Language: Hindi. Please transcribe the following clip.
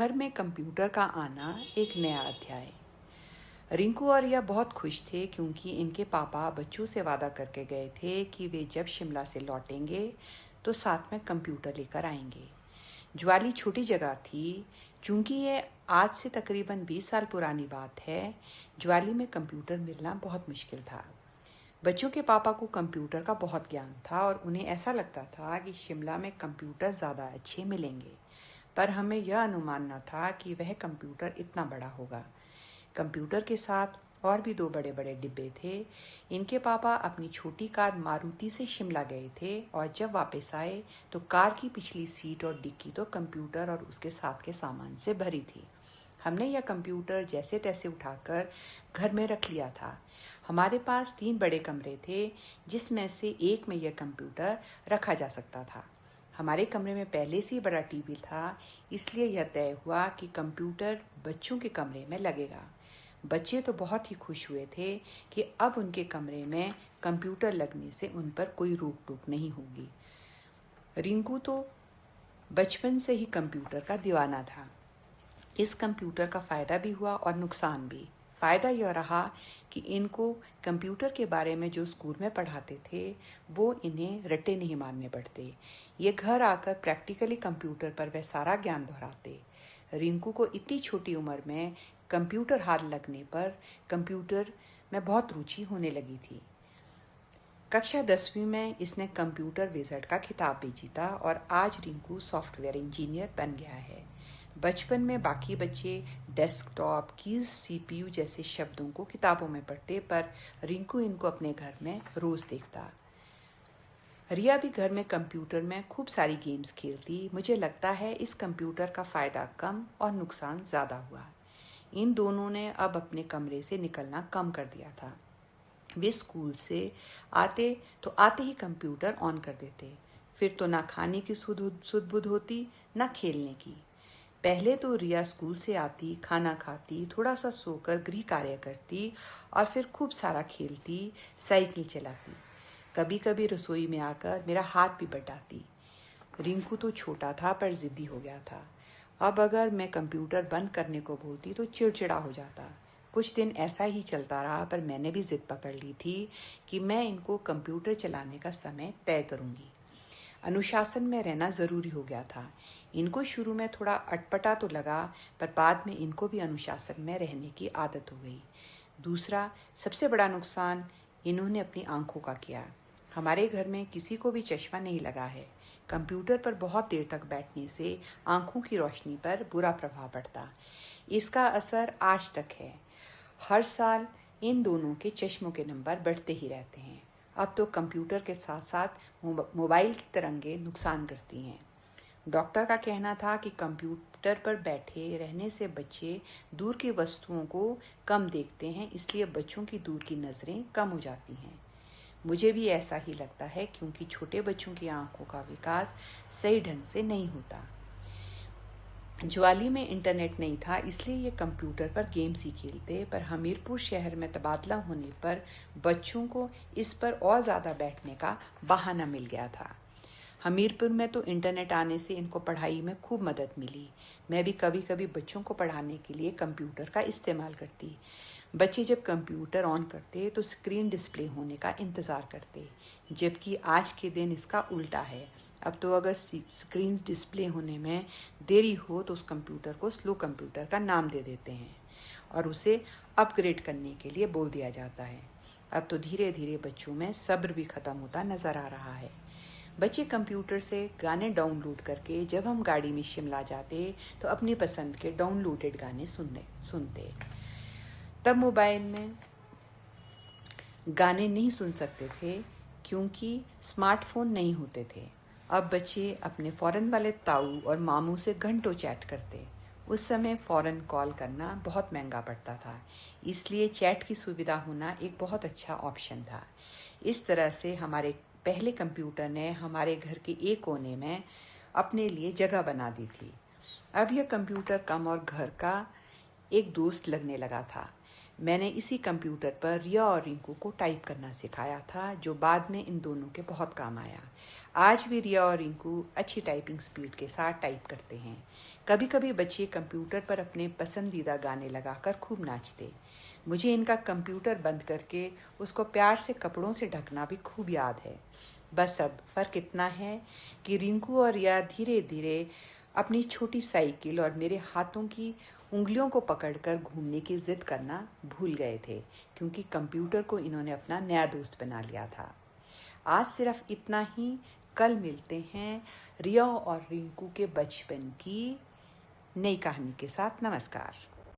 घर में कंप्यूटर का आना एक नया अध्याय। रिंकू और रिया बहुत खुश थे क्योंकि इनके पापा बच्चों से वादा करके गए थे कि वे जब शिमला से लौटेंगे तो साथ में कंप्यूटर लेकर आएंगे। ज्वाली छोटी जगह थी। चूंकि ये आज से तकरीबन 20 साल पुरानी बात है, ज्वाली में कंप्यूटर मिलना बहुत मुश्किल था। बच्चों के पापा को कंप्यूटर का बहुत ज्ञान था और उन्हें ऐसा लगता था कि शिमला में कंप्यूटर ज़्यादा अच्छे मिलेंगे, पर हमें यह अनुमान न था कि वह कंप्यूटर इतना बड़ा होगा। कंप्यूटर के साथ और भी दो बड़े बड़े डिब्बे थे। इनके पापा अपनी छोटी कार मारुति से शिमला गए थे और जब वापस आए तो कार की पिछली सीट और डिक्की तो कंप्यूटर और उसके साथ के सामान से भरी थी। हमने यह कंप्यूटर जैसे तैसे उठाकर घर में रख लिया था। हमारे पास 3 बड़े कमरे थे जिसमें से एक में यह कंप्यूटर रखा जा सकता था। हमारे कमरे में पहले से ही बड़ा टीवी था, इसलिए यह तय हुआ कि कंप्यूटर बच्चों के कमरे में लगेगा। बच्चे तो बहुत ही खुश हुए थे कि अब उनके कमरे में कंप्यूटर लगने से उन पर कोई रोक टोक नहीं होगी। रिंकू तो बचपन से ही कंप्यूटर का दीवाना था। इस कंप्यूटर का फ़ायदा भी हुआ और नुकसान भी। फ़ायदा यह रहा कि इनको कंप्यूटर के बारे में जो स्कूल में पढ़ाते थे वो इन्हें रट्टे नहीं मारने पड़ते। ये घर आकर प्रैक्टिकली कंप्यूटर पर वह सारा ज्ञान दोहराते। रिंकू को इतनी छोटी उम्र में कंप्यूटर हाथ लगने पर कंप्यूटर में बहुत रुचि होने लगी थी। कक्षा 10वीं में इसने कंप्यूटर विज़र्ड का खिताब भी जीता और आज रिंकू सॉफ्टवेयर इंजीनियर बन गया है। बचपन में बाकी बच्चे डेस्कटॉप, कीज, सीपीयू जैसे शब्दों को किताबों में पढ़ते, पर रिंकू इनको अपने घर में रोज देखता। रिया भी घर में कंप्यूटर में खूब सारी गेम्स खेलती। मुझे लगता है इस कंप्यूटर का फ़ायदा कम और नुकसान ज़्यादा हुआ। इन दोनों ने अब अपने कमरे से निकलना कम कर दिया था। वे स्कूल से आते ही कंप्यूटर ऑन कर देते। फिर तो ना खाने की सुध बुध होती, ना खेलने की। पहले तो रिया स्कूल से आती, खाना खाती, थोड़ा सा सोकर गृह कार्य करती और फिर खूब सारा खेलती, साइकिल चलाती। कभी कभी रसोई में आकर मेरा हाथ भी बटाती। रिंकू तो छोटा था पर जिद्दी हो गया था। अब अगर मैं कंप्यूटर बंद करने को बोलती तो चिड़चिड़ा हो जाता। कुछ दिन ऐसा ही चलता रहा, पर मैंने भी जिद पकड़ ली थी कि मैं इनको कंप्यूटर चलाने का समय तय करूंगी। अनुशासन में रहना ज़रूरी हो गया था। इनको शुरू में थोड़ा अटपटा तो लगा, पर बाद में इनको भी अनुशासन में रहने की आदत हो गई। दूसरा सबसे बड़ा नुकसान इन्होंने अपनी आंखों का किया। हमारे घर में किसी को भी चश्मा नहीं लगा है। कंप्यूटर पर बहुत देर तक बैठने से आंखों की रोशनी पर बुरा प्रभाव पड़ता। इसका असर आज तक है। हर साल इन दोनों के चश्मों के नंबर बढ़ते ही रहते हैं। अब तो कंप्यूटर के साथ साथ मोबाइल की तरंगें नुकसान करती हैं। डॉक्टर का कहना था कि कंप्यूटर पर बैठे रहने से बच्चे दूर की वस्तुओं को कम देखते हैं, इसलिए बच्चों की दूर की नज़रें कम हो जाती हैं। मुझे भी ऐसा ही लगता है क्योंकि छोटे बच्चों की आंखों का विकास सही ढंग से नहीं होता। ज्वाली में इंटरनेट नहीं था, इसलिए ये कंप्यूटर पर गेम्स ही खेलते, पर हमीरपुर शहर में तबादला होने पर बच्चों को इस पर और ज़्यादा बैठने का बहाना मिल गया था। हमीरपुर में तो इंटरनेट आने से इनको पढ़ाई में खूब मदद मिली। मैं भी कभी कभी बच्चों को पढ़ाने के लिए कंप्यूटर का इस्तेमाल करती। बच्चे जब कंप्यूटर ऑन करते तो स्क्रीन डिस्प्ले होने का इंतज़ार करते, जबकि आज के दिन इसका उल्टा है। अब तो अगर स्क्रीन डिस्प्ले होने में देरी हो तो उस कंप्यूटर को स्लो कंप्यूटर का नाम दे देते हैं और उसे अपग्रेड करने के लिए बोल दिया जाता है। अब तो धीरे धीरे बच्चों में सब्र भी ख़त्म होता नज़र आ रहा है। बच्चे कंप्यूटर से गाने डाउनलोड करके जब हम गाड़ी में शिमला जाते तो अपनी पसंद के डाउनलोडेड गाने सुनते। तब मोबाइल में गाने नहीं सुन सकते थे क्योंकि स्मार्टफोन नहीं होते थे। अब बच्चे अपने फ़ॉरेन वाले ताऊ और मामू से घंटों चैट करते। उस समय फ़ॉरेन कॉल करना बहुत महंगा पड़ता था, इसलिए चैट की सुविधा होना एक बहुत अच्छा ऑप्शन था। इस तरह से हमारे पहले कंप्यूटर ने हमारे घर के एक कोने में अपने लिए जगह बना दी थी। अब यह कंप्यूटर कम और घर का एक दोस्त लगने लगा था। मैंने इसी कंप्यूटर पर रिया और रिंकू को टाइप करना सिखाया था, जो बाद में इन दोनों के बहुत काम आया। आज भी रिया और रिंकू अच्छी टाइपिंग स्पीड के साथ टाइप करते हैं। कभी कभी बच्चे कंप्यूटर पर अपने पसंदीदा गाने लगाकर खूब नाचते। मुझे इनका कंप्यूटर बंद करके उसको प्यार से कपड़ों से ढकना भी खूब याद है। बस अब फ़र्क इतना है कि रिंकू और रिया धीरे धीरे अपनी छोटी साइकिल और मेरे हाथों की उंगलियों को पकड़कर घूमने की जिद करना भूल गए थे, क्योंकि कंप्यूटर को इन्होंने अपना नया दोस्त बना लिया था। आज सिर्फ इतना ही। कल मिलते हैं रिया और रिंकू के बचपन की नई कहानी के साथ। नमस्कार।